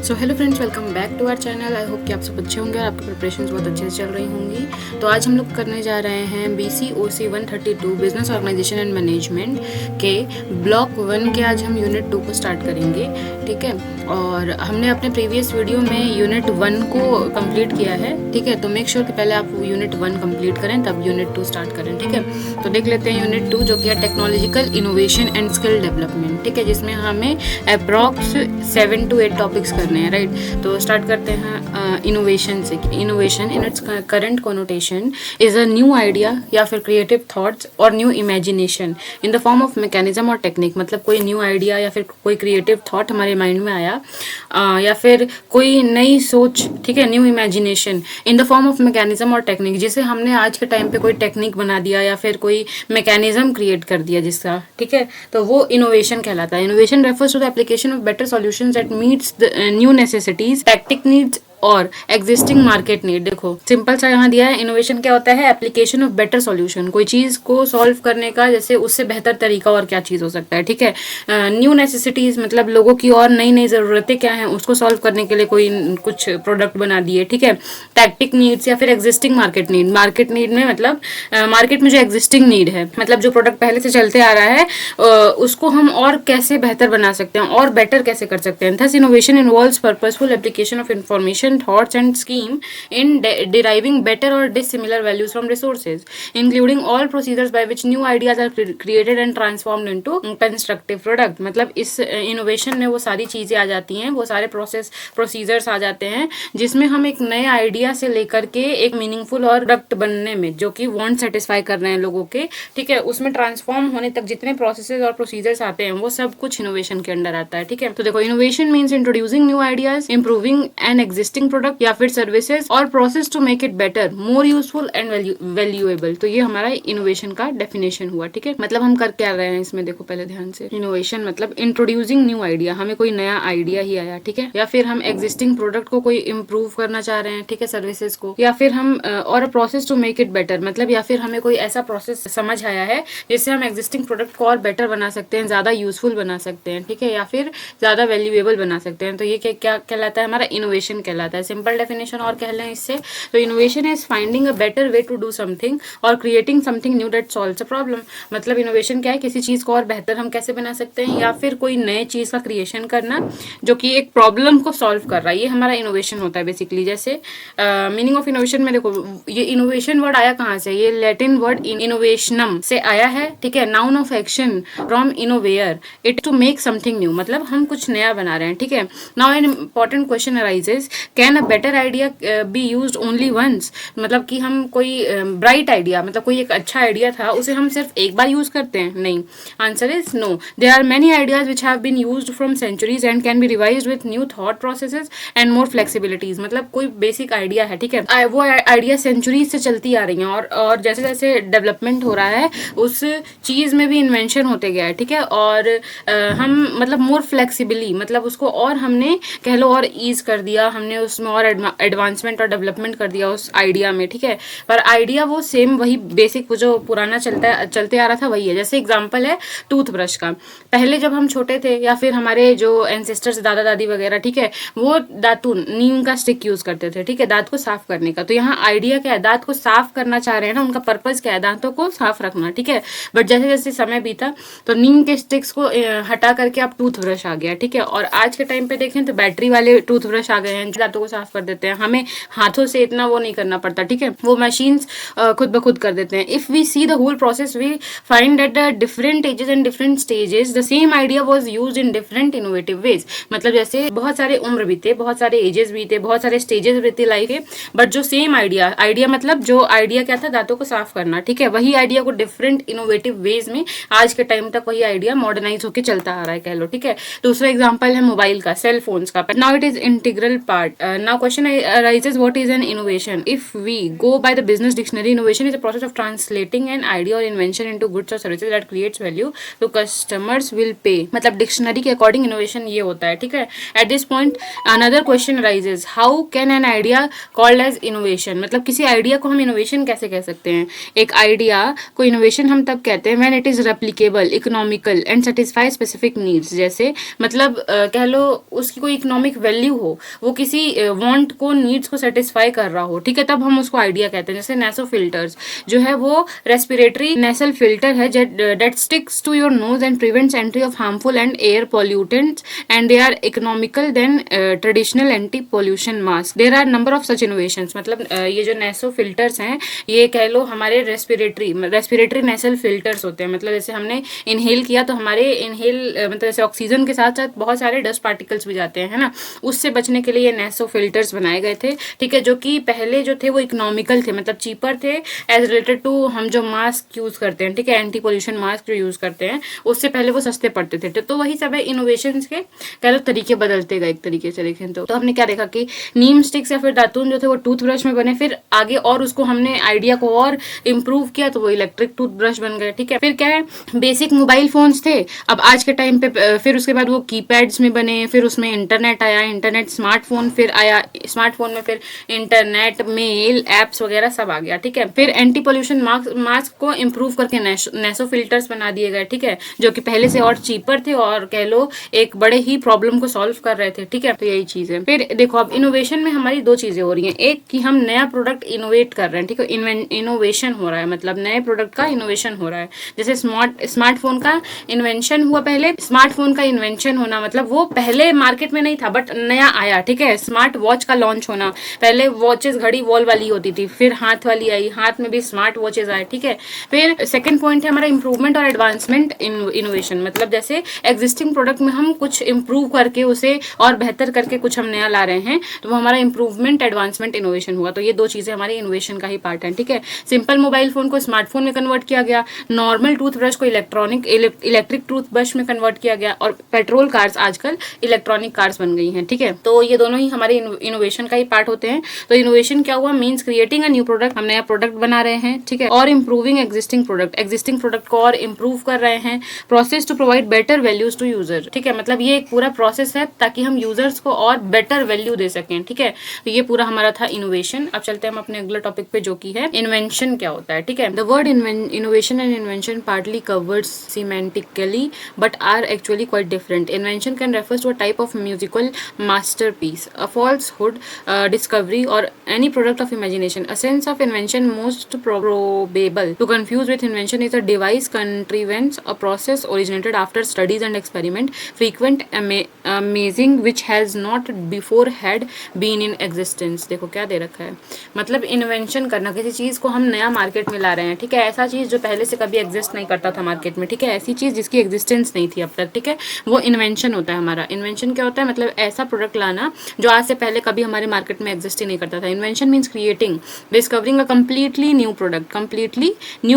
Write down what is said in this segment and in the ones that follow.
So hello friends, welcome back to our channel. I hope कि आप सब अच्छे होंगे और आपकी प्रिपरेशंस बहुत अच्छे से चल रही होंगी। तो आज हम लोग करने जा रहे हैं BCOC 132 business organisation and management के ब्लॉक 1 के आज हम यूनिट 2 को स्टार्ट करेंगे। ठीक है, और हमने अपने प्रीवियस वीडियो में यूनिट 1 को कंप्लीट किया है। ठीक है, तो मेक श्योर कि पहले आप यूनिट 1 कंप्लीट करें तब यूनिट 2 स्टार्ट करें। ठीक है, तो देख लेते हैं यूनिट 2 जो कि है technological innovation and skill development. ठीक है, जिसमें हमें अप्रॉक्स 7 to 8 टॉपिक्स करने हैं। राइट, तो स्टार्ट करते हैं इनोवेशन से। Innovation in its current connotation is a new idea या फिर क्रिएटिव थॉट्स और new imagination in the form of mechanism और टेक्निक। मतलब कोई न्यू आइडिया या फिर कोई क्रिएटिव थॉट हमारे माइंड में आया या फिर कोई नई सोच। ठीक है, new imagination in the form of mechanism और टेक्निक, जिसे हमने आज के टाइम पे कोई टेक्निक बना दिया या फिर कोई मैकेनिज्म क्रिएट कर दिया जिसका। ठीक है, तो वो इनोवेशन कहलाता है। Innovation refers to the application of better solutions that meets the new necessities, tactic needs और एग्जिस्टिंग मार्केट नीड। देखो सिंपल सा यहाँ दिया है, इनोवेशन क्या होता है? एप्लीकेशन ऑफ बेटर सॉल्यूशन, कोई चीज को सॉल्व करने का जैसे उससे बेहतर तरीका और क्या चीज हो सकता है। ठीक है, न्यू नेसेसिटीज मतलब लोगों की और नई नई जरूरतें क्या हैं उसको सॉल्व करने के लिए कोई कुछ प्रोडक्ट बना दिए। ठीक है, टैक्टिक नीड्स या फिर existing market need. Market need में मतलब मार्केट में जो एग्जिस्टिंग नीड है, मतलब जो प्रोडक्ट पहले से चलते आ रहा है उसको हम और कैसे बेहतर बना सकते हैं और बेटर कैसे कर सकते हैं। Thus innovation involves purposeful application of information, thoughts and scheme in deriving better or dissimilar values from resources, including all procedures by which new ideas are created and transformed into constructive product। मतलब इस innovation में वो सारी चीजें आ जाती हैं, वो सारे प्रोसीजर्स आ जाते हैं जिसमें हम एक नए आइडिया से लेकर के एक मीनिंगफुल और प्रोडक्ट बनने में जो कि वांट सेटिस्फाई कर रहे हैं लोगों के। ठीक है, उसमें ट्रांसफॉर्म होने तक जितने प्रोसेसेस और प्रोसीजर्स आते हैं वो सब कुछ इनोवेशन के अंडर आता है। ठीक है, तो देखो innovation means introducing new ideas, improving an existing product या फिर सर्विसेज और process to make it better, more useful and valuable. तो ये हमारा इनोवेशन का डेफिनेशन हुआ। ठीक है, मतलब हम कर क्या रहे हैं इसमें, देखो पहले ध्यान से। इनोवेशन मतलब इंट्रोड्यूसिंग न्यू आइडिया, हमें कोई नया आइडिया ही आया। ठीक है, या फिर हम एग्जिस्टिंग प्रोडक्ट को कोई इंप्रूव करना चाह रहे हैं। ठीक है, सर्विसेज को, या फिर हम और process to make it better मतलब या फिर हमें कोई ऐसा प्रोसेस समझ आया है जिससे हम एग्जिस्टिंग प्रोडक्ट को और बेटर बना सकते हैं, ज्यादा यूजफुल बना सकते हैं। ठीक है, या फिर ज्यादा वैल्यूएबल बना सकते हैं। तो ये क्या कहलाता है? हमारा इनोवेशन कहलाता है। सिंपल डेफिनेशन और कह लें इससे, तो innovation is finding a better way to do something और creating something new that solves a problem. मतलब इनोवेशन क्या है? किसी चीज को और बेहतर हम कैसे बना सकते हैं या फिर कोई नए चीज का क्रिएशन करना जो कि एक प्रॉब्लम को सॉल्व कर रहा है, ये हमारा इनोवेशन होता है बेसिकली। जैसे मीनिंग ऑफ इनोवेशन में देखो, ये इनोवेशन वर्ड आया कहाँ से? ये लैटिन वर्ड इनोवेशनम से आया है। ठीक है, noun of action from innovare, it to make something new, मतलब हम कुछ नया बना रहे हैं। ठीक है, now an important question arises, can a better idea be used only once? मतलब कि हम कोई ब्राइट आइडिया, मतलब कोई एक अच्छा आइडिया था, उसे हम सिर्फ एक बार यूज करते हैं? नहीं, answer is no. There are many ideas which have been used from centuries and can be revised with new thought processes and more flexibilities. मतलब कोई बेसिक आइडिया है, ठीक है, वो आइडिया सेंचुरीज से चलती आ रही हैं और जैसे जैसे डेवलपमेंट हो रहा है उस चीज में भी इन्वेंशन होते गया है। ठीक है, और हम मतलब मोर फ्लेक्सिबली, मतलब उसको और हमने कह लो और ईज कर दिया, हमने उसमें और एडवांसमेंट और डेवलपमेंट कर दिया उस आइडिया में। ठीक है, पर आइडिया वो सेम वही बेसिक जो पुराना चलते आ रहा था वही है। जैसे एग्जांपल है टूथब्रश का, पहले जब हम छोटे थे या फिर हमारे जो एंसेस्टर्स दादा दादी वगैरह, ठीक है, वो दातून नीम का स्टिक यूज करते थे। ठीक है, दांत को साफ करने का। तो यहाँ आइडिया क्या है? दांत को साफ करना चाह रहे हैं ना, उनका पर्पज क्या है? दांतों को साफ रखना। ठीक है, बट जैसे जैसे समय बीता तो नीम के स्टिक्स को हटा करके अब टूथब्रश आ गया। ठीक है, और आज के टाइम पे देखें तो बैटरी वाले टूथब्रश आ गए हैं जो दांतों को साफ कर देते हैं, हमें हाथों से इतना वो नहीं करना पड़ता। ठीक है, वो मशीन्स खुद ब खुद कर देते हैं। If we see the whole process we find at the different ages and different stages the same idea was used in different innovative ways. मतलब जैसे बहुत सारे उम्र बीते, बहुत सारे एजेस बीते, बहुत सारे स्टेजेस बीते लाइफ के, बट जो सेम आइडिया मतलब जो आइडिया क्या था? दांतों को साफ करना। ठीक है, वही आइडिया को डिफरेंट इनोवेटिव वेज में आज के टाइम तक वही आइडिया मॉडर्नाइज होकर चलता आ रहा है, कह लो। ठीक है, दूसरा एग्जांपल है मोबाइल का, सेल फोन्स का। Now it is integral part Now question arises, what is an innovation? If we go by the business dictionary, innovation is a process of translating an idea or invention into goods or services that creates value to customers will pay. मतलब dictionary के according innovation ये होता है, ठीक है. At this point another question raises, how can an idea called as innovation? मतलब किसी idea को हम इनोवेशन कैसे कह सकते हैं? एक आइडिया को इनोवेशन हम तब कहते हैं when it is replicable, economical and satisfy specific needs. जैसे मतलब कह लो उसकी कोई इकोनॉमिक वैल्यू हो, वो किसी वांट को, नीड्स को सेटिस्फाई कर रहा हो, ठीक है, तब हम उसको आइडिया कहते हैं. जैसे नेसो फिल्टर्स जो है वो रेस्पिरेटरी नेसल फिल्टर है that sticks to your nose and prevents entry of harmful and air pollutants and they are economical than traditional anti pollution mask. There are number of such innovations. मतलब ये जो NESO filters हैं ये कह लो हमारे respiratory नेसल filters होते हैं. मतलब जैसे हमने इनहेल किया तो हमारे इनहेल मतलब जैसे ऑक्सीजन के साथ साथ बहुत सारे डस्ट पार्टिकल्स भी जाते हैं, है ना, उससे बचने के लिए ये नेसो फिल्टर्स बनाए गए थे, ठीक है, जो कि पहले जो थे वो इकोनॉमिकल थे, मतलब चीपर थे एज रिलेटेड टू हम जो मास्क यूज करते हैं, ठीक है, एंटी पोल्यूशन मास्क जो यूज करते हैं उससे पहले वो सस्ते पड़ते थे. तो वही सब है, इनोवेशंस के कह लो तरीके बदलते गए एक तरीके से देखें तो हमने क्या देखा कि नीम स्टिक्स या फिर दातून जो थे वो टूथब्रश में बने, फिर आगे और उसको हमने आइडिया को और इम्प्रूव किया तो वो इलेक्ट्रिक टूथब्रश बन गए, ठीक है. फिर क्या है, बेसिक मोबाइल फोन्स थे, अब आज के टाइम पे फिर उसके बाद वो कीपैड्स में बने, फिर उसमें इंटरनेट आया, इंटरनेट स्मार्टफोन फिर आया, स्मार्टफोन में फिर इंटरनेट, मेल, एप्स वगैरह सब आ गया, ठीक है. फिर एंटी पोल्यूशन मास्क को इम्प्रूव करके नेसो फिल्टर्स बना दिए गए, ठीक है, जो कि पहले से और चीपर थे और कह लो एक बड़े ही प्रॉब्लम को सॉल्व कर रहे थे, ठीक है. तो यही चीज है. फिर देखो अब इनोवेशन में हमारी दो चीजें हो रही हैं, एक कि हम नया प्रोडक्ट इनोवेट कर रहे हैं, ठीक है, इनोवेशन हो रहा है, मतलब नए प्रोडक्ट का इनोवेशन हो रहा है. जैसे स्मार्टफोन का इन्वेंशन हुआ, पहले स्मार्टफोन का इन्वेंशन होना मतलब वो पहले मार्केट में नहीं था बट नया आया, ठीक है. स्मार्ट वॉच का लॉन्च होना, पहले वॉचेस घड़ी वॉल वाली होती थी, फिर हाथ वाली आई, हाथ में भी स्मार्ट वॉचेस आए, ठीक है. फिर सेकंड पॉइंट है हमारा इंप्रूवमेंट और एडवांसमेंट इनोवेशन. मतलब जैसे एग्जिस्टिंग प्रोडक्ट में हम कुछ इंप्रूव करके उसे और बेहतर करके कुछ हम नया ला रहे हैं तो वो हमारा इंप्रूवमेंट एडवांसमेंट इनोवेशन हुआ. तो ये दो चीजें हमारी इनोवेशन का ही पार्ट है, ठीक है. सिंपल मोबाइल फोन को स्मार्टफोन में कन्वर्ट किया गया, नॉर्मल टूथब्रश को इलेक्ट्रिक टूथब्रश में कन्वर्ट किया गया और पेट्रोल कार्स आजकल इलेक्ट्रॉनिक कार्स बन गई हैं, ठीक है. तो ये दोनों ही हमारे इनोवेशन का ही पार्ट होते हैं. तो इनोवेशन क्या हुआ, means creating a new product, हम नया प्रोडक्ट बना रहे हैं, ठीक है, और इंप्रूविंग एग्जिस्टिंग प्रोडक्ट को और इंप्रूव कर रहे हैं. Process to provide better values to user, ठीक है, मतलब ये एक पूरा प्रोसेस है ताकि हम यूजर्स को और बेटर वैल्यू दे सकें, ठीक है. तो ये पूरा हमारा था इनोवेशन. अब चलते हैं हम अपने अगले टॉपिक पे जो कि है इन्वेंशन क्या होता है, ठीक है. The word innovation and invention partly covered semantically but are actually quite different. Invention can refer to a type of musical masterpiece, a falsehood, discovery, or any product of imagination. A sense of invention most probable to confuse with invention is a device, contrivance, a process originated after studies and experiment, frequent, amazing, which has not before had been in existence. देखो क्या दे रखा है, मतलब invention करना, किसी चीज को हम नया मार्केट में ला रहे हैं, ठीक है, ऐसा चीज जो पहले से कभी एग्जिस्ट नहीं करता था मार्केट में, ठीक है, ऐसी चीज जिसकी एग्जिस्टेंस नहीं थी अब तक, ठीक है, वो इन्वेंशन होता है हमारा. इन्वेंशन क्या होता है, मतलब ऐसा प्रोडक्ट लाना जो आज से पहले कभी हमारे मार्केट में एग्जिस्ट ही नहीं करता था. Invention means creating, discovering a completely new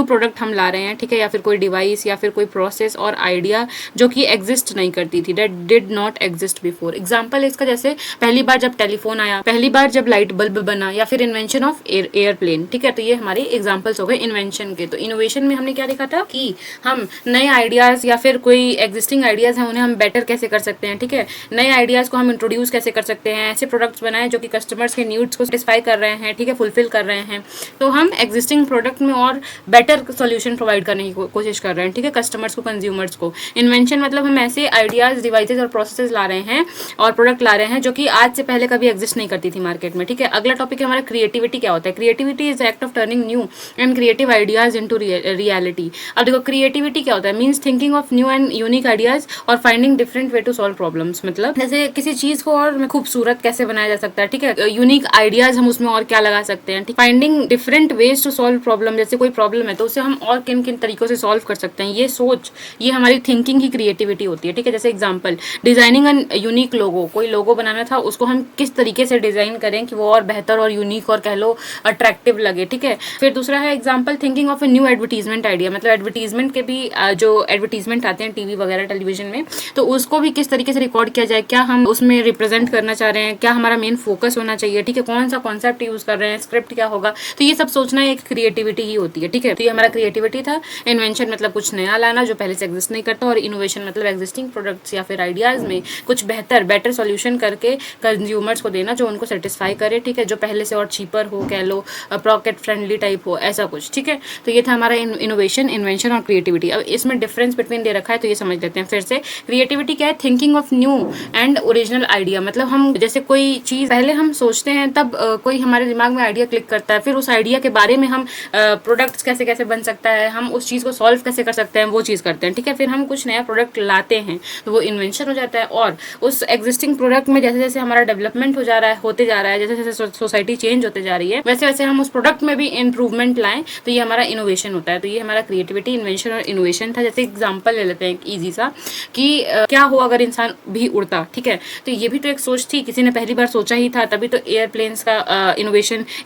product हम ला रहे हैं, ठीक है, या फिर कोई डिवाइस या फिर कोई प्रोसेस और आइडिया जो कि एग्जिस्ट नहीं करती थी, that did not exist before. Example इसका जैसे पहली बार जब टेलीफोन आया, पहली बार जब लाइट बल्ब बना, या फिर इन्वेंशन ऑफ एयरप्लेन, ठीक है. तो ये हमारे एग्जाम्पल्स हो गए इन्वेंशन के. तो इनोवेशन में हमने क्या देखा था कि हम नए आइडियाज या फिर कोई एग्जिस्टिंग आइडियाज हैं उन्हें हम बेटर कैसे कर सकते हैं, ठीक है, नए आइडियाज को हम इंट्रोड्यूस कैसे कर सकते हैं, ऐसे प्रोडक्ट्स बनाए जो कि कस्टमर्स के नीड्स को सेटिस्फाई कर रहे हैं, ठीक है, फुलफिल कर रहे हैं. तो हम एग्जिस्टिंग प्रोडक्ट में और बेटर सोल्यूशन प्रोवाइड करने की कोशिश कर रहे हैं, ठीक है, कस्टमर्स को, कंज्यूमर्स को. इन्वेंशन मतलब हम ऐसे आइडियाज, डिवाइसेज और प्रोसेसेस ला रहे हैं और प्रोडक्ट ला रहे हैं जो कि आज से पहले कभी एग्जिस्ट नहीं करती थी मार्केट में, ठीक है. अगला टॉपिक है हमारा क्रिएटिविटी क्या होता है. Creativity is the act of turning new and creative ideas into reality. अब देखो क्रिएटिविटी क्या होता है, means thinking of new and unique ideas और finding different way to solve problems. मतलब जैसे किसी चीज को और खूबसूरत कैसे बनाया जा सकता है, ठीक है, यूनिक आइडियाज हम उसमें और क्या लगा सकते हैं, finding different ways to solve problem. जैसे कोई प्रॉब्लम है तो उसे हम और किन किन तरीकों से सॉल्व कर सकते हैं, ये सोच, ये हमारी थिंकिंग ही क्रिएटिविटी होती है, ठीक है. जैसे एग्जाम्पल डिजाइनिंग एन यूनिक लोगो, कोई लोगो बनाना था, उसको हम किस तरीके से डिजाइन करें कि वो और बेहतर और यूनिक और कह लो अट्रैक्टिव लगे, ठीक है. फिर दूसरा है example thinking of a new advertisement idea. मतलब एडवर्टीजमेंट के भी जो एडवर्टीजमेंट आते हैं टीवी वगैरह टेलीविजन में, तो उसको भी किस तरीके से रिकॉर्ड किया जाए, क्या हम उसमें रिप्रेजेंट करना चाह रहे हैं हैं, क्या हमारा मेन फोकस होना चाहिए, ठीक है, कौन सा कॉन्सेप्ट यूज कर रहे हैं, स्क्रिप्ट क्या होगा, तो ये सब सोचना एक क्रिएटिविटी ही होती है, ठीक है। तो ये हमारा क्रिएटिविटी था। इन्वेंशन मतलब कुछ नया लाना जो पहले से एग्जिस्ट नहीं करता, और इनोवेशन मतलब एग्जिस्टिंग प्रोडक्ट्स या फिर आइडियाज में कुछ बेटर सोल्यूशन करके कंज्यूमर्स को देना जो उनको सेटिस्फाई करे, ठीक है, जो पहले से और चीपर हो, कह लो पॉकेट फ्रेंडली टाइप हो, ऐसा कुछ, ठीक है। तो ये था हमारा इनोवेशन, इन्वेंशन और क्रिएटिविटी। अब इसमें डिफरेंस बिटवीन दे रखा है, तो ये समझ लेते हैं फिर से। क्रिएटिविटी क्या है? Thinking of new and original idea. मतलब हम जैसे कोई चीज पहले हम सोचते हैं, तब कोई हमारे दिमाग में आइडिया क्लिक करता है, फिर उस आइडिया के बारे में हम प्रोडक्ट्स कैसे कैसे बन सकता है, हम उस चीज को सॉल्व कैसे कर सकते हैं, वो चीज करते हैं, ठीक है। फिर हम कुछ नया प्रोडक्ट लाते हैं तो वो इन्वेंशन हो जाता है। और उस एग्जिस्टिंग प्रोडक्ट में जैसे जैसे हमारा डेवलपमेंट हो जा रहा है, होते जा रहा है, जैसे जैसे सोसाइटी चेंज होते जा रही है, वैसे वैसे हम उस प्रोडक्ट में भी इंप्रूवमेंट लाएं, तो ये हमारा इनोवेशन होता है। तो ये हमारा क्रिएटिविटी, इन्वेंशन और इनोवेशन था। जैसे एग्जांपल ले लेते हैं एक ईजी सा कि क्या हो अगर इंसान भी उड़ता, ठीक है। तो ये भी तो एक सोच थी, किसी ने पहली बार सोचा ही था, तभी तो एयरप्लेन्स का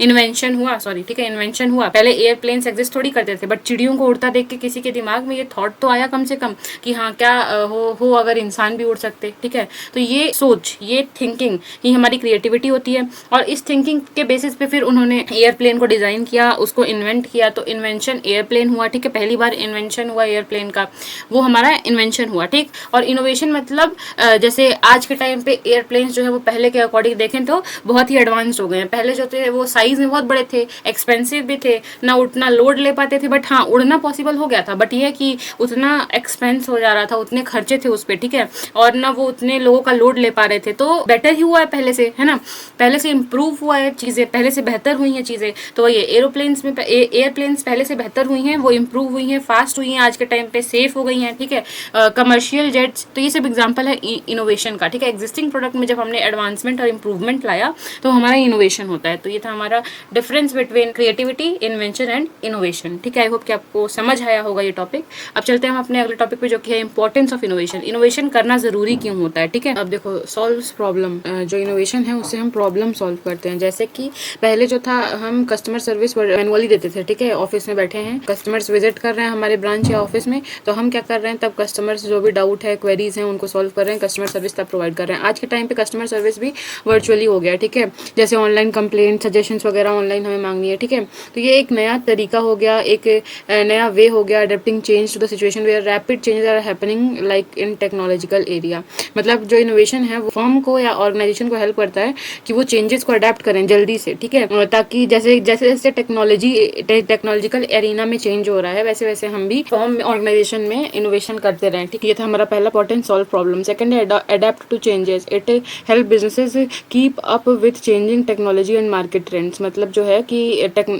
इन्वेंशन हुआ, सॉरी, ठीक है, इन्वेंशन हुआ। पहले एयरप्लेन्स एग्जिस्ट थोड़ी करते थे, बट चिड़ियों को उड़ता देख के किसी के दिमाग में ये थॉट तो आया कम से कम कि हाँ क्या हो अगर इंसान भी उड़ सकते, ठीक है। तो ये सोच, ये थिंकिंग ही हमारी क्रिएटिविटी होती है। और इस थिंकिंग के बेसिस पे फिर उन्होंने एयरप्लेन को डिजाइन किया, उसको इन्वेंट किया, तो इन्वेंशन एयरप्लेन हुआ, ठीक है। पहली बार इन्वेंशन हुआ एयरप्लेन का, वो हमारा इन्वेंशन हुआ, ठीक। और इनोवेशन मतलब जैसे आज के टाइम पे एयरप्लेन्स जो है वो पहले के अकॉर्डिंग देखें तो बहुत ही एडवांस हो गए हैं। पहले जो थे वो साइज में बहुत बड़े थे, एक्सपेंसिव भी थे, ना उतना लोड ले पाते थे, बट हाँ उड़ना पॉसिबल हो गया था। बट ये कि उतना एक्सपेंस हो जा रहा था, उतने खर्चे थे उस पर, ठीक है, और ना वो उतने लोगों का लोड ले पा रहे थे। तो बेटर ही हुआ है पहले से, है ना, पहले से इम्प्रूव हुआ है चीजें, पहले से बेहतर हुई हैं चीजें। तो ये एरोप्लेन्स में एयरप्लेन्स पहले से बेहतर हुई हैं, वो इम्प्रूव हुई हैं, फास्ट हुई हैं, आज के टाइम पे सेफ हो गई हैं, ठीक है। कमर्शियल जेट्स, तो ये सब एग्जांपल है इनोवेशन का, ठीक है। एग्जिस्टिंग प्रोडक्ट में जब हमने एडवांसमेंट और इम्प्रूवमेंट लाया तो हमारा इनोवेशन होता है। तो ये था हमारा difference between creativity, invention and innovation, ठीक है। आई होप कि आपको समझ आया होगा ये टॉपिक। अब चलते हैं हम अपने अगले टॉपिक पे जो कि है इंपॉर्टेंस ऑफ इनोवेशन। इनोवेशन करना जरूरी क्यों होता है, ठीक है। अब देखो, सॉल्व प्रॉब्लम, जो इनोवेशन है उससे हम प्रॉब्लम सॉल्व करते हैं। जैसे कि पहले जो था हम कस्टमर सर्विस मैनुअली देते थे, ठीक है। ऑफिस में बैठे हैं, कस्टमर्स विजिट कर रहे हैं हमारे ब्रांच या ऑफिस में, तो हम क्या कर रहे हैं, तब कस्टमर्स जो भी डाउट है, क्वेरीज हैं, उनको सॉल्व कर रहे हैं, कस्टमर सर्विस तब प्रोवाइड कर रहे हैं। आज के टाइम पे कस्टमर सर्विस भी वर्चुअली हो गया, ठीक है। जैसे ऑनलाइन कंप्लेंट, सजेशंस वगैरह ऑनलाइन हमें मांगनी है, ठीक है। तो ये एक नया तरीका हो गया, एक नया वे हो गया, adapting change to the situation where rapid changes are happening like in technological area. मतलब जो इनोवेशन है वो फर्म को या ऑर्गेनाइजेशन को हेल्प करता है कि वो चेंजेस को अडेप्ट करें जल्दी से, ठीक है, ताकि जैसे जैसे जैसे टेक्नोलॉजिकल एरिना में चेंज हो रहा है, वैसे वैसे हम भी फर्म ऑर्गेनाइजेशन में इनोवेशन करते रहें, ठीक है। ये था हमारा पहला पॉइंट, सॉल्व प्रॉब्लम। सेकंड है adapt to changes, it help businesses keep up with changing technology and market trends. मतलब जो है कि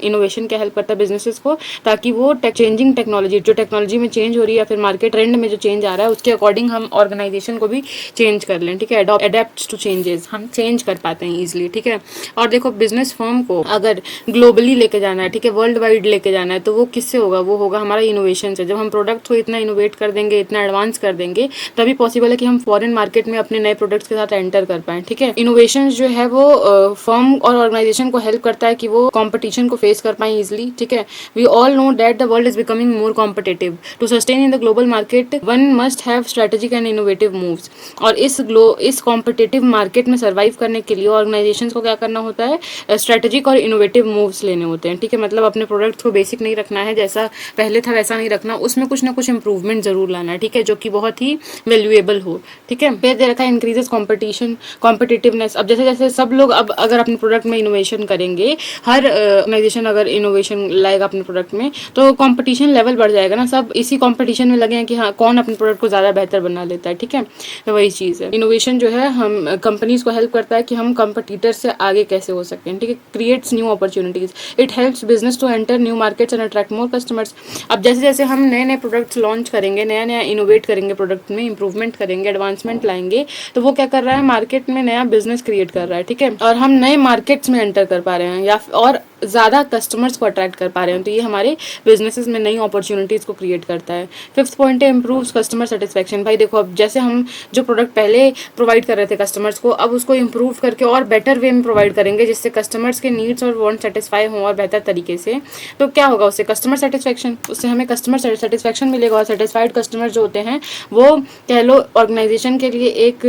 इनोवेशन क्या हेल्प करता है बिजनेसेस को, ताकि वो चेंजिंग टेक्नोलॉजी, जो टेक्नोलॉजी में चेंज हो रही है या फिर मार्केट ट्रेंड में जो चेंज आ रहा है, उसके अकॉर्डिंग हम ऑर्गेनाइजेशन को भी चेंज कर लें, ठीक है। अडेप्ट टू चेंजेस, हम चेंज कर पाते हैं ईजिली, ठीक है। और देखो, बिजनेस फर्म को अगर ग्लोबली लेके जाना है, ठीक है, वर्ल्ड वाइड लेके जाना है, तो वो किससे होगा, वो होगा हमारा इनोवेशन से। जब हम प्रोडक्ट को इतना इनोवेट कर देंगे, इतना एडवांस कर देंगे, तभी पॉसिबल है कि हम फॉरेन मार्केट में अपने नए प्रोडक्ट्स के साथ एंटर कर पाएं, ठीक है। इनोवेशन जो है वो फर्म और ऑर्गेनाइजेशन को हेल्प करता है कि वो कंपटीशन को फेस कर पाए इजिली, ठीक है। We all know that the world is becoming more competitive. To sustain in the global market one must have strategic and innovative moves. और इस कॉम्पिटिटिव मार्केट में सर्वाइव करने के लिए ऑर्गेनाइजेशन को क्या करना होता है, स्ट्रेटेजिक और इनोवेटिव मूव्स लेने होते हैं, ठीक है। मतलब अपने प्रोडक्ट को बेसिक नहीं रखना है, जैसा पहले था वैसा नहीं रखना, उसमें कुछ ना कुछ इंप्रूवमेंट जरूर लाना है, ठीक है, जो कि बहुत ही वैल्यूएबल हो, ठीक है। फिर दे रखा है इंक्रीजेस कॉम्पिटिटिवनेस। अब जैसे जैसे सब लोग अब अगर अपने प्रोडक्ट में इनोवेशन करेंगे, हर ऑर्गेनाइजेशन अगर इनोवेशन लाएगा अपने प्रोडक्ट में, तो कंपटीशन लेवल बढ़ जाएगा ना, सब इसी कंपटीशन में लगे हैं कि हाँ कौन अपने प्रोडक्ट को ज़्यादा बेहतर बना लेता है, ठीक है। तो वही चीज़ है, इनोवेशन जो है हम कंपनीज को हेल्प करता है कि हम कंपटीटर से आगे कैसे हो सकते हैं, ठीक है। Creates new opportunities, it helps business to enter new markets and attract more customers. अब जैसे जैसे हम नए नए प्रोडक्ट्स लॉन्च करेंगे, नया नया इनोवेट करेंगे, प्रोडक्ट में इंप्रूवमेंट करेंगे, एडवांसमेंट लाएंगे, तो वो क्या कर रहा है, मार्केट में नया बिजनेस क्रिएट कर रहा है, ठीक है। और हम नए मार्केट्स में एंटर कर पा रहे हैं, या और ज़्यादा कस्टमर्स को अट्रैक्ट कर पा रहे हैं, तो ये हमारे बिजनेसेस में नई अपॉर्चुनिटीज़ को क्रिएट करता है। फिफ्थ पॉइंट है इम्प्रूव्स कस्टमर सेटिस्फेक्शन। भाई देखो, अब जैसे हम जो प्रोडक्ट पहले प्रोवाइड कर रहे थे कस्टमर्स को, अब उसको इम्प्रूव करके और बेटर वे में प्रोवाइड करेंगे, जिससे कस्टमर्स के नीड्स और वांट सेटिस्फाई हों और बेहतर तरीके से। तो क्या होगा उससे? कस्टमर सेटिस्फेक्शन, उससे हमें कस्टमर सेटिस्फेक्शन मिलेगा। और सेटिस्फाइड कस्टमर जो होते हैं वो कह लो ऑर्गेनाइजेशन के लिए एक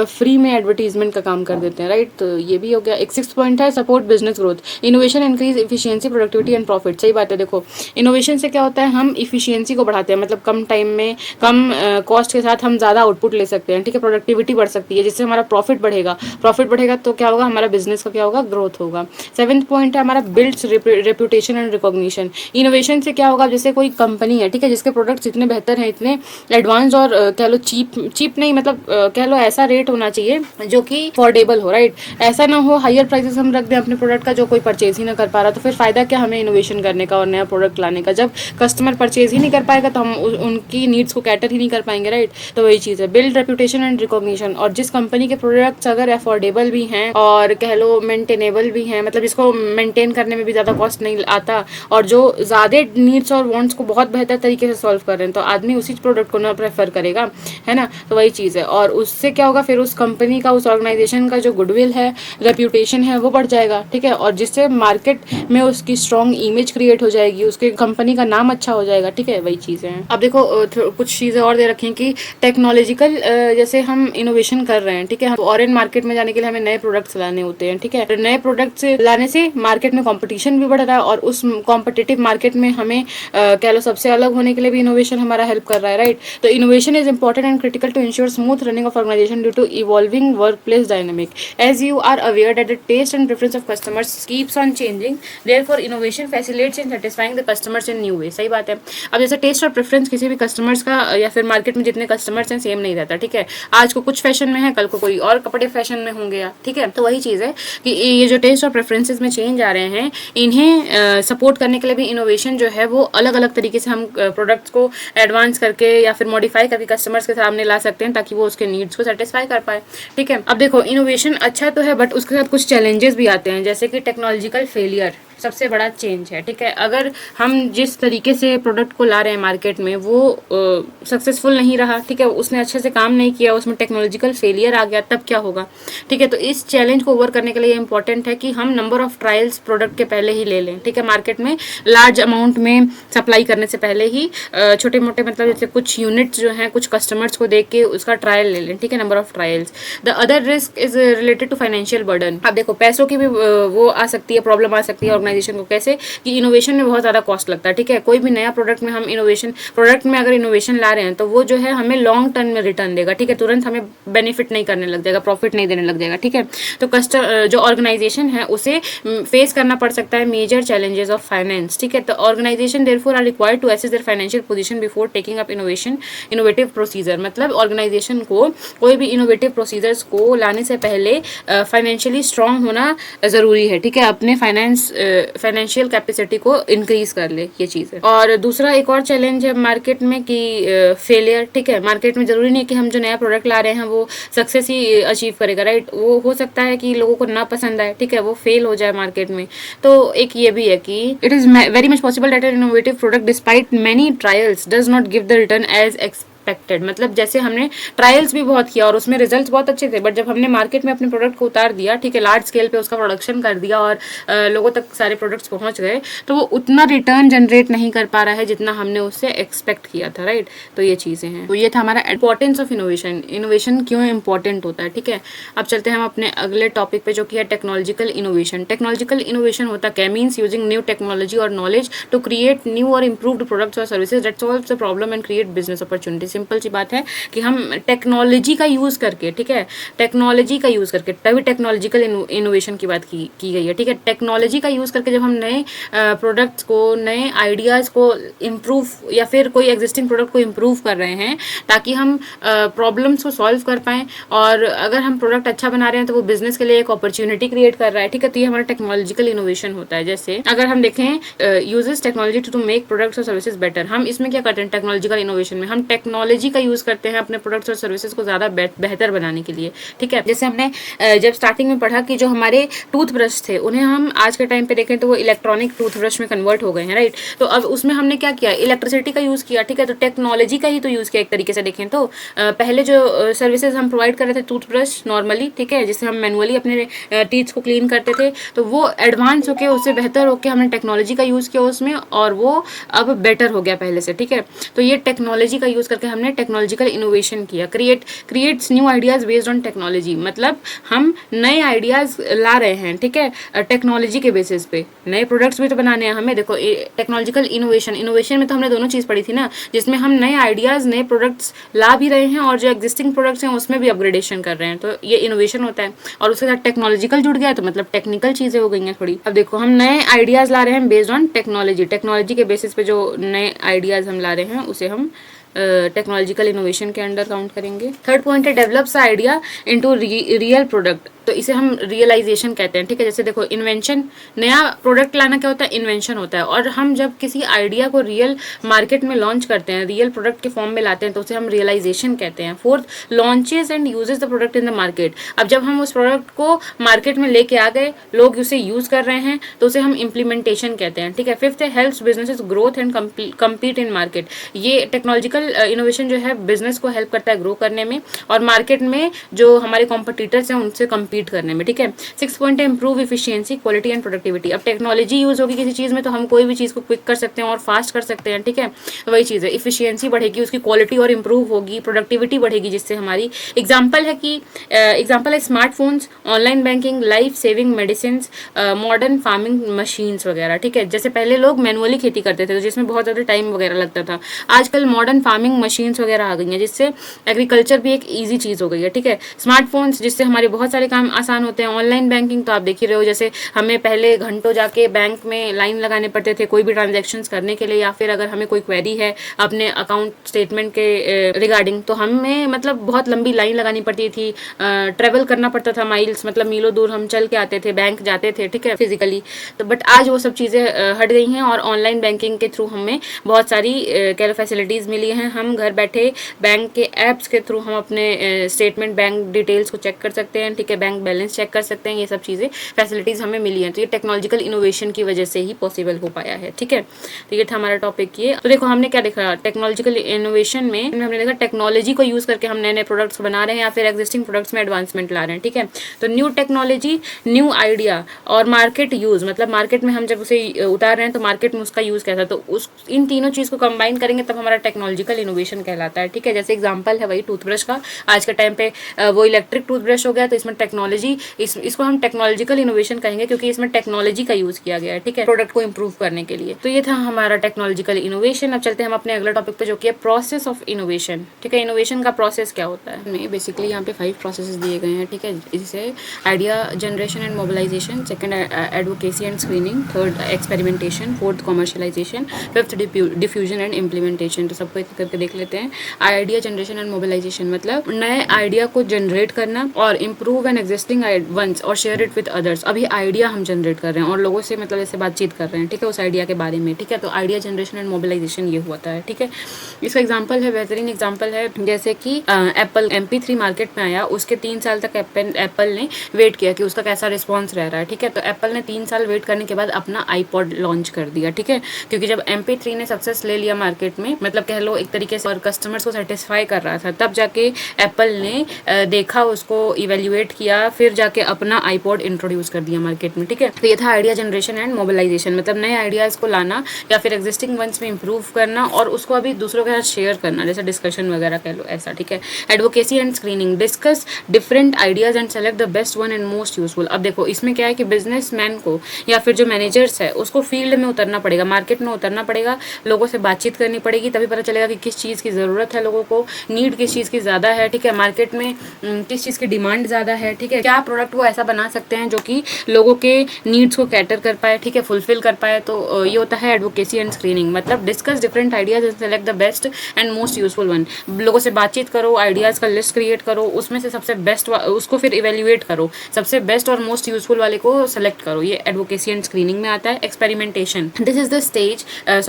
फ्री में एडवर्टीजमेंट का काम कर देते हैं, राइट। तो ये भी हो गया। एक सिक्स पॉइंट है support business growth, innovation increase efficiency productivity and profit. सही बात है। देखो, इनोवेशन से क्या होता है, हम इफिशियंसी को बढ़ाते हैं, मतलब कम टाइम में कम कॉस्ट के साथ हम ज़्यादा आउटपुट ले सकते हैं, ठीक है। प्रोडक्टिविटी बढ़ सकती है, जिससे हमारा प्रॉफिट बढ़ेगा। प्रॉफिट बढ़ेगा तो क्या होगा, हमारा बिजनेस का क्या होगा, ग्रोथ होगा। सेवंथ पॉइंट है हमारा builds reputation and recognition. Innovation से क्या होगा, जैसे कोई कंपनी है, ठीक है, जिसके प्रोडक्ट्स इतने बेहतर हैं, इतने एडवांस और कह लो चीप नहीं, मतलब कह लो ऐसा रेट होना चाहिए जो कि अफोर्डेबल हो, राइट। ऐसा ना हो हायर प्राइसेस हम रख दें अपने प्रोडक्ट का, जो कोई परचेज ही ना कर पा रहा, तो फिर फायदा क्या हमें इनोवेशन करने का और नया प्रोडक्ट लाने का, जब कस्टमर परचेज ही नहीं कर पाएगा तो हम उनकी नीड्स को कैटर ही नहीं कर पाएंगे, राइट। तो वही चीज़ है, बिल्ड रेपुटेशन एंड रिकॉग्निशन। और जिस कंपनी के प्रोडक्ट्स अगर अफोर्डेबल भी हैं और कह लो मेंटेनेबल भी हैं, मतलब जिसको मेंटेन करने में भी ज़्यादा कॉस्ट नहीं आता, और जो ज़्यादा नीड्स और वांट्स को बहुत बेहतर तरीके से सॉल्व कर रहे हैं, तो आदमी उसी प्रोडक्ट को ना प्रेफर करेगा, है ना। तो वही चीज़ है। और उससे क्या होगा, फिर उस कंपनी का, उस ऑर्गेनाइजेशन का जो गुडविल है, रेप्यूटेशन है, वो बढ़ जाएगा, ठीक है। और जिससे मार्केट में उसकी स्ट्रॉन्ग इमेज क्रिएट हो जाएगी, उसके कंपनी का नाम अच्छा हो जाएगा, ठीक है। वही चीज़ें हैं। अब देखो कुछ चीज़ें और दे रखी हैं कि टेक्नोलॉजिकल जैसे हम इनोवेशन कर रहे हैं, ठीक है, फॉरेन मार्केट में जाने के लिए हमें नए प्रोडक्ट्स लाने होते हैं, ठीक है। नए प्रोडक्ट्स लाने से मार्केट में कॉम्पिटिशन भी बढ़ रहा है, और उस कॉम्पिटिटिव मार्केट में हमें कह लो सबसे अलग होने के लिए भी इनोवेशन हमारा हेल्प कर रहा है, राइट। तो innovation is important and critical to ensure smooth running of organization due to evolving workplace dynamic. As you are aware that the taste and preference of customers keeps on changing, therefore innovation facilitates in satisfying the customers in new way. सही बात है। अब जैसे test और preference किसी भी customers का या फिर मार्केट में जितने कस्टमर्स हैं सेम नहीं रहता, ठीक है। आज को कुछ फैशन में है, कल को कोई और कपड़े फैशन में होंगे, ठीक है। तो वही चीज़ है कि ये जो टेस्ट और प्रेफरेंसेस में चेंज आ रहे हैं, इन्हें सपोर्ट करने के लिए भी इनोवेशन जो है वो अलग अलग तरीके से हम प्रोडक्ट्स को एडवांस करके या फिर मॉडिफाई करके कस्टमर्स के सामने ला सकते हैं, ताकि वो उसके नीड्स को सेटिस्फाई कर पाए, ठीक है। अब देखो, इनोवेशन अच्छा तो है, बट उसके साथ कुछ चैलेंजेस भी आते हैं, जैसे कि टेक्नोलॉजिकल फेलियर सबसे बड़ा चेंज है, ठीक है। अगर हम जिस तरीके से प्रोडक्ट को ला रहे हैं मार्केट में वो सक्सेसफुल नहीं रहा, ठीक है, उसने अच्छे से काम नहीं किया, उसमें टेक्नोलॉजिकल फेलियर आ गया, तब क्या होगा, ठीक है। तो इस चैलेंज को ओवर करने के लिए इंपॉर्टेंट है कि हम नंबर ऑफ ट्रायल्स प्रोडक्ट के पहले ही ले लें, ठीक है। मार्केट में लार्ज अमाउंट में सप्लाई करने से पहले ही छोटे मोटे, मतलब जैसे कुछ यूनिट्स जो हैं, कुछ कस्टमर्स को देख के उसका ट्रायल ले लें, ठीक है, number of trials. The other risk is related to financial burden. अब देखो, पैसों की भी वो आ सकती है, प्रॉब्लम आ सकती है ऑर्गेनाइजेशन को। कैसे कि इनोवेशन में बहुत ज़्यादा कॉस्ट लगता है, ठीक है। कोई भी नया प्रोडक्ट में हम प्रोडक्ट में अगर इनोवेशन ला रहे हैं, तो वो जो है हमें लॉन्ग टर्म में रिटर्न देगा, ठीक है। तुरंत हमें बेनिफिट नहीं करने लग जाएगा, प्रॉफिट नहीं देने लग जाएगा, ठीक है। तो जो ऑर्गेनाइजेशन है उसे फेस करना पड़ सकता है मेजर चैलेंजेस ऑफ फाइनेंस, ठीक है। तो organization therefore are required to assess their financial position before taking up innovative procedure. मतलब ऑर्गेनाइजेशन को कोई भी इनोवेटिव प्रोसीजर्स को लाने से पहले फाइनेंशियली स्ट्रांग होना ज़रूरी है, ठीक है। अपने फाइनेंशियल कैपेसिटी को इंक्रीज कर ले, ये चीज़ है। और दूसरा एक और चैलेंज है मार्केट में कि फेलियर, ठीक है। मार्केट में ज़रूरी नहीं है कि हम जो नया प्रोडक्ट ला रहे हैं वो सक्सेस ही अचीव करेगा, राइट। वो हो सकता है कि लोगों को ना पसंद आए, ठीक है, वो फेल हो जाए मार्केट में। तो एक ये भी है कि it is very much possible that an innovative product despite many trials does not give the return as expected. मतलब जैसे हमने ट्रायल्स भी बहुत किया और उसमें रिजल्ट्स बहुत अच्छे थे, बट जब हमने मार्केट में अपने प्रोडक्ट को उतार दिया, ठीक है, लार्ज स्केल पे उसका प्रोडक्शन कर दिया और लोगों तक सारे प्रोडक्ट्स पहुंच गए, तो वो उतना रिटर्न जनरेट नहीं कर पा रहा है जितना हमने उससे एक्सपेक्ट किया था, राइट। तो ये चीज़ें हैं। तो ये था हमारा इंपॉर्टेंस ऑफ इनोवेशन, इनोवेशन क्यों इंपॉर्टेंट होता है, ठीक है। अब चलते हैं हम अपने अगले टॉपिक पे, जो कि है टेक्नोलॉजिकल इनोवेशन। टेक्नोलॉजिकल इनोवेशन होता क्या, मीन्स यूजिंग न्यू टेक्नोलॉजी और नॉलेज टू क्रिएट न्यू और इम्प्रूव्ड प्रोडक्ट्स और services that solve the problem and create business opportunity. Simple सी बात है कि हम टेक्नोलॉजी का यूज़ करके, ठीक है, टेक्नोलॉजी का यूज़ करके, तभी टेक्नोलॉजिकल इनोवेशन की बात की गई है, ठीक है। टेक्नोलॉजी का यूज़ करके जब हम नए प्रोडक्ट्स को, नए आइडियाज़ को इम्प्रूव या फिर कोई एग्जिस्टिंग प्रोडक्ट को इम्प्रूव कर रहे हैं ताकि हम प्रॉब्लम्स को सॉल्व कर पाएँ, और अगर हम प्रोडक्ट अच्छा बना रहे हैं तो वो बिजनेस के लिए एक अपॉर्चुनिटी क्रिएट कर रहा है, ठीक है। तो ये हमारा टेक्नोलॉजिकल इनोवेशन होता है। जैसे अगर हम देखें uses technology to make products और सर्विसेज बेटर, हम इसमें क्या करते हैं टेक्नोलॉजिकल इनोवेशन में, हम टेक्नोलॉजी टेक्नोलॉजी का यूज़ करते हैं अपने प्रोडक्ट्स और सर्विसेज को ज़्यादा बेहतर बनाने के लिए, ठीक है। जैसे हमने जब स्टार्टिंग में पढ़ा कि जो हमारे टूथब्रश थे उन्हें हम आज के टाइम पे देखें तो वो इलेक्ट्रॉनिक टूथब्रश में कन्वर्ट हो गए हैं, राइट। तो अब उसमें हमने क्या किया, इलेक्ट्रिसिटी का यूज़ किया, ठीक है। तो टेक्नोलॉजी का ही तो यूज़ किया एक तरीके से देखें तो। पहले जो सर्विसेज हम प्रोवाइड कर रहे थे टूथब्रश नॉर्मली, ठीक है, जिससे हम मैनुअली अपने टीथ को क्लीन करते थे, तो वो एडवांस होके उससे बेहतर होके हमने टेक्नोलॉजी का यूज़ किया उसमें, और वो अब बेटर हो गया पहले से, ठीक है। तो ये टेक्नोलॉजी का यूज़ करके हमने टेक्नोलॉजिकल इनोवेशन किया। Creates new ideas based on technology, मतलब हम नए आइडियाज़ ला रहे हैं, ठीक है, टेक्नोलॉजी के बेसिस पे। नए प्रोडक्ट्स भी तो बनाने हैं हमें। देखो टेक्नोलॉजिकल इनोवेशन में तो हमने दोनों चीज़ पढ़ी थी ना, जिसमें हम नए आइडियाज़ नए प्रोडक्ट्स ला भी रहे हैं और जो एग्जिस्टिंग प्रोडक्ट्स हैं उसमें भी अपग्रेडेशन कर रहे हैं, तो ये इनोवेशन होता है। और उसके साथ टेक्नोलॉजिकल जुड़ गया तो मतलब टेक्निकल चीज़ें हो गई हैं थोड़ी। अब देखो हम नए आइडियाज़ ला रहे हैं बेस्ड ऑन टेक्नोलॉजी के बेसिस पे जो नए आइडियाज़ हम ला रहे हैं उसे हम टेक्नोलॉजिकल इनोवेशन के अंडर काउंट करेंगे। थर्ड पॉइंट है develops idea into real product, तो इसे हम रियलाइजेशन कहते हैं, ठीक है। जैसे देखो इन्वेंशन, नया प्रोडक्ट लाना क्या होता है, इन्वेंशन होता है। और हम जब किसी आइडिया को रियल मार्केट में लॉन्च करते हैं, रियल प्रोडक्ट के फॉर्म में लाते हैं, तो उसे हम रियलाइजेशन कहते हैं। Fourth, launches and uses the product in the market, अब जब हम उस प्रोडक्ट को मार्केट में लेके आ गए, लोग उसे यूज कर रहे हैं, तो उसे हम इम्प्लीमेंटेशन कहते हैं, ठीक है। फिफ्थ है helps businesses growth and compete in market, ये टेक्नोलॉजिकल इनोवेशन जो है बिजनेस को हेल्प करता है ग्रो करने में और मार्केट में जो हमारे कॉम्पिटिटर्स हैं उनसे कम्पीट करने में, ठीक है। सिक्स पॉइंट है improve efficiency quality and productivity, अब टेक्नोलॉजी यूज होगी किसी चीज़ में तो हम कोई भी चीज़ को क्विक कर सकते हैं और फास्ट कर सकते हैं, ठीक है। तो वही चीज़ है, इफिशियंसी बढ़ेगी, उसकी क्वालिटी और इंप्रूव होगी, प्रोडक्टिविटी बढ़ेगी, जिससे हमारी एग्जाम्पल है smartphones, online banking, life saving medicine, modern farming machines वगैरह, ठीक है। जैसे पहले लोग मैनुअली खेती करते थे तो जिसमें बहुत ज़्यादा टाइम वगैरह लगता था, आजकल मॉडर्न फार्मिंग मशीन्स वगैरह आ गई हैं जिससे एग्रीकल्चर भी एक ईजी चीज़ हो गई है, ठीक है। स्मार्टफोन्स जिससे हमारे बहुत सारे काम आसान होते हैं। ऑनलाइन बैंकिंग तो आप देख ही रहे हो, जैसे हमें पहले घंटों जाके बैंक में लाइन लगाने पड़ते थे कोई भी ट्रांजैक्शंस करने के लिए, या फिर अगर हमें कोई क्वेरी है अपने अकाउंट स्टेटमेंट के रिगार्डिंग तो हमें मतलब बहुत लंबी लाइन लगानी पड़ती थी, ट्रेवल करना पड़ता था माइल्स, मतलब मीलों दूर हम चल के आते थे, बैंक जाते थे, ठीक है, फिजिकली। तो बट आज वो सब चीज़ें हट गई हैं और ऑनलाइन बैंकिंग के थ्रू हमें बहुत सारी कह लो फैसिलिटीज़ मिली हैं। हम घर बैठे बैंक के ऐप्स के थ्रू हम अपने स्टेटमेंट, बैंक डिटेल्स को चेक कर सकते हैं, ठीक है, बैंक बैलेंस चेक कर सकते हैं, ये सब चीज़ें फैसिलिटीज़ हमें मिली हैं। तो ये टेक्नोलॉजिकल इनोवेशन की वजह से ही पॉसिबल हो पाया है, ठीक है। तो ये था हमारा टॉपिक ये। तो देखो हमने क्या देखा टेक्नोलॉजिकल इनोवेशन में, हमने देखा टेक्नोलॉजी को यूज़ करके हम नए नए प्रोडक्ट्स बना रहे हैं या फिर एग्जिस्टिंग प्रोडक्ट्स में एडवांसमेंट ला रहे हैं, ठीक है। तो न्यू टेक्नोलॉजी, न्यू आइडिया और मार्केट यूज़, मतलब मार्केट में हम जब उसे उतार रहे हैं तो मार्केट में उसका यूज़ कैसा, तो उस इन तीनों चीज़ को कंबाइन करेंगे तब हमारा टेक्नोलॉजिकल इनोवेशन कहलाता है, ठीक है। जैसे एग्जांपल है वही टूथब्रश का, आज के टाइम पे वो इलेक्ट्रिक टूथब्रश हो गया, तो इसमें टेक्नोलॉजी, इसको हम टेक्नोलॉजिकल इनोवेशन कहेंगे क्योंकि इसमें टेक्नोलॉजी का यूज़ किया गया है, ठीक है, प्रोडक्ट को इंप्रूव करने के लिए। तो ये था हमारा टेक्नोलॉजिकल इनोवेशन। अब चलते हैं हम अपने अगले टॉपिक पे जो कि है प्रोसेस ऑफ इनोवेशन, ठीक है। इनोवेशन का प्रोसेस क्या होता है, बेसिकली यहाँ पे 5 प्रोसेसेस दिए गए हैं, ठीक है। इससे idea generation and mobilization, second advocacy and screening, third experimentation, fourth commercialization, fifth diffusion and implementation. तो सबको एक करके देख लेते हैं। आइडिया जनरेशन एंड मोबिलाइजेशन मतलब नए आइडिया को जनरेट करना और इम्प्रूव एन एग्जिस्टिंग वंस और शेयर इट विद अदर्स। अभी आइडिया हम जनरेट कर रहे हैं और लोगों से मतलब ऐसे बातचीत कर रहे हैं, ठीक है, उस आइडिया के बारे में, ठीक है। तो आइडिया जनरेशन एंड मोबिलाइजेशन ये होता है, ठीक है। इसका एग्जांपल है, बेहतरीन एग्जांपल है, जैसे कि एप्पल MP3 मार्केट में आया, उसके 3 साल तक एप्पल ने वेट किया कि उसका कैसा रिस्पॉन्स रह रहा है, ठीक है। तो एप्पल ने 3 साल वेट करने के बाद अपना iPod लॉन्च कर दिया, ठीक है, क्योंकि जब MP3 ने सक्सेस ले लिया मार्केट में, मतलब कह लो एक तरीके से, और कस्टमर्स को सेटिस्फाई कर रहा था, तब जाके एप्पल ने देखा, उसको इवेल्युएट किया, फिर जाके अपना iPod इंट्रोड्यूस कर दिया मार्केट में, ठीक है। तो ये था आइडिया जनरेशन एंड मोबिलाइजेशन, मतलब नए आइडियाज़ को लाना या फिर एग्जिस्टिंग वंस में इंप्रूव करना और उसको अभी दूसरों के साथ शेयर करना, जैसे डिस्कशन वगैरह कह लो ऐसा, ठीक है। Advocacy and screening, discuss different ideas and select the best one and most useful. अब देखो इसमें क्या है कि बिजनेसमैन को या फिर जो मैनेजर्स है उसको फील्ड में उतरना पड़ेगा, मार्केट में उतरना पड़ेगा, लोगों से बातचीत करनी पड़ेगी, तभी पता चलेगा कि किस चीज़ की ज़रूरत है, लोगों को नीड किस चीज़ की ज़्यादा है, ठीक है, मार्केट में किस चीज़ की डिमांड ज़्यादा है, ठीक ठीक है, क्या प्रोडक्ट वो ऐसा बना सकते हैं जो कि लोगों के नीड्स को कैटर कर पाए, ठीक है, फुलफिल कर पाए। तो ये होता है एडवोकेसी एंड स्क्रीनिंग, मतलब discuss different ideas and select the best and most useful one. लोगों से बातचीत करो, आइडियाज़ का लिस्ट क्रिएट करो, उसमें से सबसे बेस्ट उसको फिर इवेल्युएट करो, सबसे बेस्ट और मोस्ट यूजफुल वाले को सेलेक्ट करो। ये एडवोकेसी एंड स्क्रीनिंग में आता है। Experimentation, this is the stage,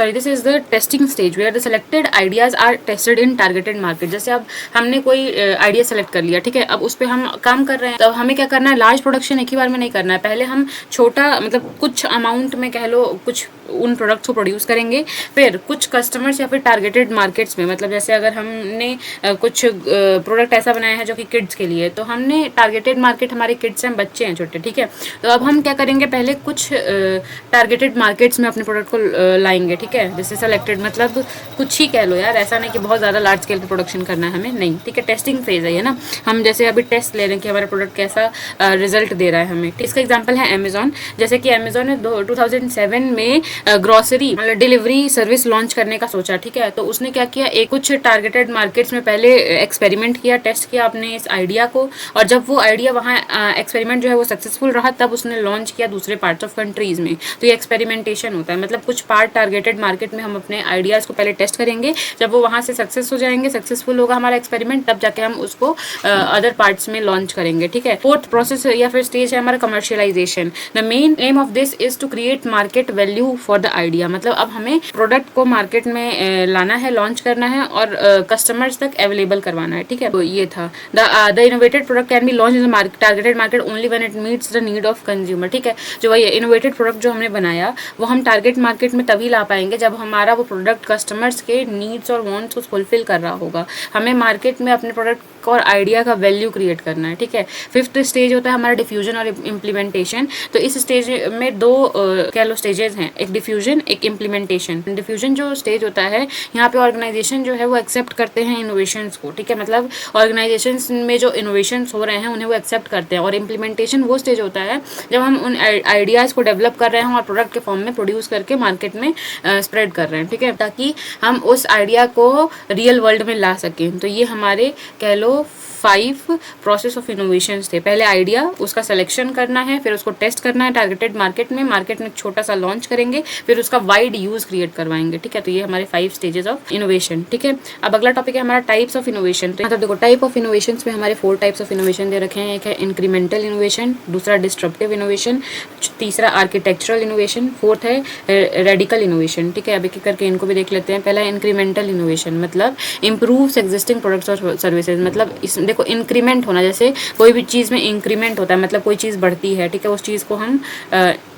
this is the testing stage where the selected ideas are tested in targeted market. जैसे अब हमने कोई आइडिया सेलेक्ट कर लिया, ठीक है, अब उस पर हम काम कर रहे हैं, तो हमें क्या करना है, लार्ज प्रोडक्शन एक ही बार में नहीं करना है। पहले हम छोटा, मतलब कुछ अमाउंट में कह लो, कुछ उन प्रोडक्ट्स को प्रोड्यूस करेंगे, फिर कुछ कस्टमर्स या फिर टारगेटेड मार्केट्स में, मतलब जैसे अगर हमने कुछ प्रोडक्ट ऐसा बनाया है जो कि किड्स के लिए, तो हमने टारगेटेड मार्केट, हमारे किड्स हैं, बच्चे हैं छोटे, ठीक है, तो अब हम क्या करेंगे, पहले कुछ टारगेटेड मार्केट्स में अपने प्रोडक्ट को लाएंगे, ठीक है, जैसे सेलेक्टेड, मतलब कुछ ही कह लो यार, ऐसा नहीं कि बहुत ज़्यादा लार्ज स्केल पे प्रोडक्शन करना है हमें, नहीं, ठीक है, टेस्टिंग फेज है ये ना, हम जैसे अभी टेस्ट ले रहे हैं कि हमारा प्रोडक्ट कैसा रिजल्ट दे रहा है हमें। इसका एग्जाम्पल है अमेजॉन। जैसे कि अमेजॉन ने 2007 में ग्रॉसरी डिलीवरी सर्विस लॉन्च करने का सोचा, ठीक है, तो उसने क्या किया, एक कुछ टारगेटेड मार्केट्स में पहले एक्सपेरिमेंट किया, टेस्ट किया अपने इस आइडिया को, और जब वो आइडिया वहाँ एक्सपेरिमेंट जो है वो सक्सेसफुल रहा, तब उसने लॉन्च किया दूसरे पार्ट्स ऑफ कंट्रीज में। तो ये एक्सपेरिमेंटेशन होता है, मतलब कुछ पार्ट टारगेटेड मार्केट में हम अपने आइडियाज़ को पहले टेस्ट करेंगे, जब वो वहाँ से सक्सेस हो जाएंगे, सक्सेसफुल होगा हमारा एक्सपेरिमेंट, तब जाके हम उसको अदर पार्ट्स में लॉन्च करेंगे, ठीक है। फोर्थ प्रोसेस या फिर स्टेज है हमारा commercialization. The main aim of this is to create market value for the idea, मतलब अब हमें प्रोडक्ट को मार्केट में लाना है, लॉन्च करना है और कस्टमर्स तक अवेलेबल करवाना है, ठीक है। तो ये था the innovated product can be launch in the targeted market only when it meets the need of consumer, ठीक है। जो वही इनोवेटेड प्रोडक्ट जो हमने बनाया वो हम टारगेट मार्केट में तभी ला पाएंगे जब हमारा वो प्रोडक्ट कस्टमर्स के नीड्स और वांट्स को फुलफिल कर रहा होगा। हमें मार्केट में अपने प्रोडक्ट और आइडिया का वैल्यू क्रिएट करना है, ठीक है। फिफ्थ स्टेज होता है हमारा डिफ्यूजन और इम्प्लीमेंटेशन। तो इस स्टेज में दो कह लो स्टेजेस हैं, एक डिफ्यूजन, एक इम्प्लीमेंटेशन। डिफ्यूजन जो स्टेज होता है, यहाँ पे ऑर्गेनाइजेशन जो है वो एक्सेप्ट करते हैं इनोवेशंस को, ठीक है, मतलब ऑर्गेनाइजेशंस में जो इनोवेशंस हो रहे हैं उन्हें वो एक्सेप्ट करते हैं। और इम्प्लीमेंटेशन वो स्टेज होता है जब हम उन आइडियाज़ को डेवलप कर रहे हैं और प्रोडक्ट के फॉर्म में प्रोड्यूस करके मार्केट में स्प्रेड कर रहे हैं, ठीक है, ताकि हम उस आइडिया को रियल वर्ल्ड में ला सकें। तो ये हमारे कह लो 5 प्रोसेस ऑफ इनोवेशंस थे। पहले आइडिया, उसका सिलेक्शन करना है, फिर उसको टेस्ट करना है टारगेटेड मार्केट में एक छोटा सा लॉन्च करेंगे, फिर उसका वाइड यूज क्रिएट करवाएंगे, ठीक है। तो ये हमारे 5 स्टेजेस ऑफ इनोवेशन, ठीक है। अब अगला टॉपिक है हमारा टाइप्स ऑफ इनोवेशन। तो देखो टाइप ऑफ इनोवेशन में हमारे 4 टाइप्स ऑफ इनोवेशन दे रखे हैं। एक है इंक्रीमेंटल इनोवेशन, दूसरा डिस्ट्रप्टिव इनोवेशन, तीसरा आर्किटेक्चरल इनोवेशन, फोर्थ है रेडिकल इनोवेशन, ठीक है। अब एक करके इनको भी देख लेते हैं। पहला इंक्रीमेंटल इनोवेशन, मतलब इम्प्रूव्स एग्जिस्टिंग प्रोडक्ट्स और सर्विसेज। मतलब इस देखो इंक्रीमेंट होना, जैसे कोई भी चीज़ में इंक्रीमेंट होता है, मतलब कोई चीज़ बढ़ती है, ठीक है, उस चीज़ को हम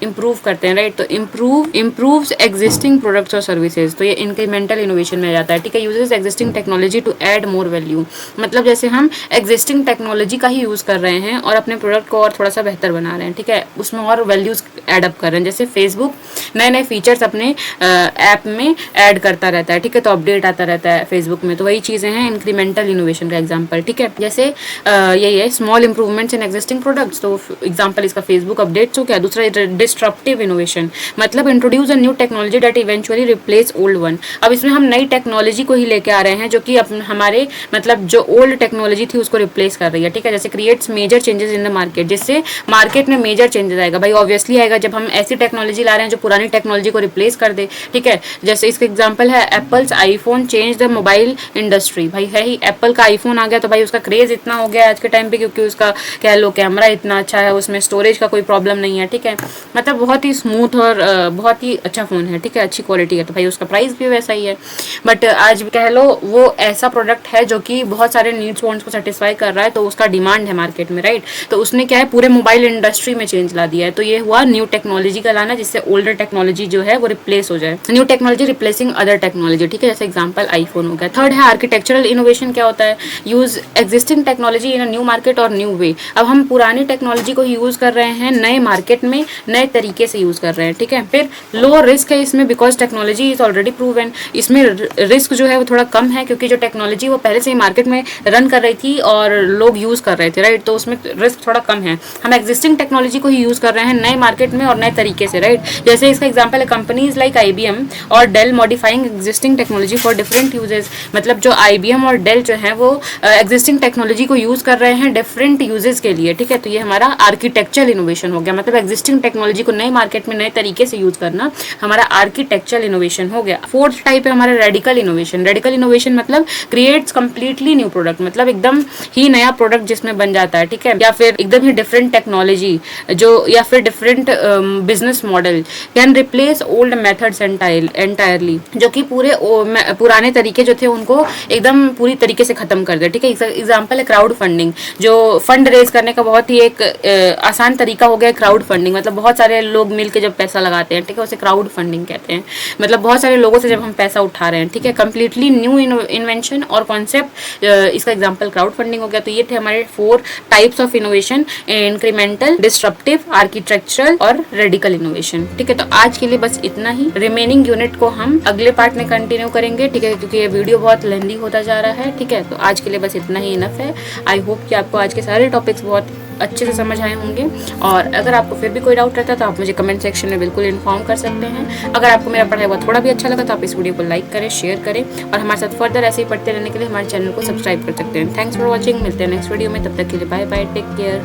इम्प्रूव करते हैं, राइट। तो इम्प्रूव्स एग्जिस्टिंग प्रोडक्ट्स और सर्विसेज, तो ये इंक्रीमेंटल इनोवेशन में आ जाता है, ठीक है। Uses existing technology to add more value, मतलब जैसे हम एग्जिस्टिंग टेक्नोलॉजी का ही यूज़ कर रहे हैं और अपने प्रोडक्ट को और थोड़ा सा बेहतर बना रहे हैं, ठीक है, उसमें और वैल्यूज एडअप कर रहे हैं। जैसे फेसबुक नए नए फीचर्स अपने ऐप में ऐड करता रहता है, ठीक है, तो अपडेट आता रहता है फेसबुक में, तो वही चीज़ें हैं इंक्रीमेंटल इनोवेशन का एग्जाम्पल, ठीक है। जैसे यही है small improvements in existing products, तो एग्जांपल इसका फेसबुक अपडेट्स हो गया। दूसरा डिस्ट्रप्टिव इनोवेशन, मतलब introduce a new technology that eventually replace old one. अब इसमें हम नई टेक्नोलॉजी को ही लेके आ रहे हैं जो कि हमारे मतलब जो ओल्ड टेक्नोलॉजी थी उसको रिप्लेस कर रही है, ठीक है। जैसे creates major changes in the market, जिससे मार्केट में मेजर चेंजेस आएगा, भाई ऑब्वियसली आएगा जब हम ऐसी टेक्नोलॉजी ला रहे हैं जो पुरानी टेक्नोलॉजी को रिप्लेस कर दे, ठीक है। जैसे इसका एग्जांपल है apples iPhone change the mobile industry. भाई है ही, एप्पल का आईफोन आ गया तो भाई उसका क्रेज इतना हो गया आज के टाइम पे, क्योंकि उसका कह लो कैमरा इतना अच्छा है, उसमें स्टोरेज का कोई प्रॉब्लम नहीं है, ठीक है, मतलब बहुत ही स्मूथ और बहुत ही अच्छा फ़ोन है, ठीक है, अच्छी क्वालिटी है, तो भाई उसका प्राइस भी वैसा ही है। बट आज कह लो वो ऐसा प्रोडक्ट है जो कि बहुत सारे नीड्स वांट्स को सेटिस्फाई कर रहा है, तो उसका डिमांड है मार्केट में, राइट। तो उसने क्या है पूरे मोबाइल इंडस्ट्री में चेंज ला दिया है। तो ये हुआ न्यू टेक्नोलॉजी का लाना, जिससे ओल्डर टेक्नोलॉजी जो है वो रिप्लेस हो जाए, new technology replacing other technology, ठीक है, जैसे एग्जाम्पल आईफोन हो गया। थर्ड है आर्किटेक्चरल इनोवेशन। क्या होता है, use existing technology in a new market और न्यू वे। अब हम पुरानी टेक्नोलॉजी को यूज कर रहे हैं नए मार्केट में, नए तरीके से यूज कर रहे हैं, ठीक है। फिर लो रिस्क है इसमें because technology is already proven. इसमें रिस्क जो है वो थोड़ा कम है क्योंकि जो टेक्नोलॉजी वो पहले से ही मार्केट में रन कर रही थी और लोग यूज कर रहे थे, राइट। तो उसमें रिस्क थोड़ा कम है। हम एग्जिस्टिंग टेक्नोलॉजी को ही यूज कर रहे हैं नए मार्केट में और नए तरीके से, राइट। जैसे इसका एग्जांपल है कंपनीज लाइक IBM और Dell modifying existing technology for different uses. मतलब जो IBM और डेल जो है वो एग्जिस्टिंग टेक्नोलॉजी को यूज कर रहे हैं डिफरेंट यूजेस के लिए, ठीक है। तो ये हमारा आर्किटेक्चरल इनोवेशन हो गया, मतलब एग्जिस्टिंग टेक्नोलॉजी को नए मार्केट में नए तरीके से यूज करना हमारा आर्किटेक्चरल इनोवेशन हो गया। फोर्थ टाइप है हमारा रेडिकल इनोवेशन। रेडिकल इनोवेशन मतलब क्रिएट्स कंप्लीटली न्यू प्रोडक्ट, मतलब एकदम ही नया प्रोडक्ट जिसमें बन जाता है, ठीक है। या फिर एकदम ही डिफरेंट टेक्नोलॉजी जो, या फिर different business model can replace old methods entirely, जो कि पूरे पुराने तरीके जो थे उनको एकदम पूरी तरीके से खत्म कर दे, ठीक है। एग्जांपल है क्राउड फंडिंग, जो फंड रेज करने का बहुत ही एक आसान तरीका हो गया क्राउड फंडिंग। मतलब बहुत सारे लोग मिलकर जब पैसा लगाते हैं, ठीक है, उसे क्राउड फंडिंग कहते हैं। मतलब बहुत सारे लोगों से जब हम पैसा उठा रहे हैं, ठीक है, कंप्लीटली न्यू इन्वेंशन और कॉन्सेप्ट, इसका एग्जांपल क्राउड फंडिंग हो गया। तो ये थे हमारे 4 types of innovation, incremental, disruptive, architectural और रेडिकल इनोवेशन, ठीक है। तो आज के लिए बस इतना ही। रिमेनिंग यूनिट को हम अगले पार्ट में कंटिन्यू करेंगे, ठीक है, क्योंकि ये वीडियो बहुत लेंदी होता जा रहा है, ठीक है। तो आज के लिए बस इतना ही इनफ है। आई होप कि आपको आज के सारे टॉपिक्स बहुत अच्छे से समझ आए होंगे। और अगर आपको फिर भी कोई डाउट रहता है तो आप मुझे कमेंट सेक्शन में बिल्कुल इन्फॉर्म कर सकते हैं। अगर आपको मेरा पढ़ाई हुआ थोड़ा भी अच्छा लगा तो आप इस वीडियो को लाइक करें, शेयर करें और हमारे साथ फर्दर ऐसे ही पढ़ते रहने के लिए हमारे चैनल को सब्सक्राइब कर सकते हैं। Thanks for watching. मिलते हैं नेक्स्ट वीडियो में, तब तक के लिए बाय बाय, टेक केयर।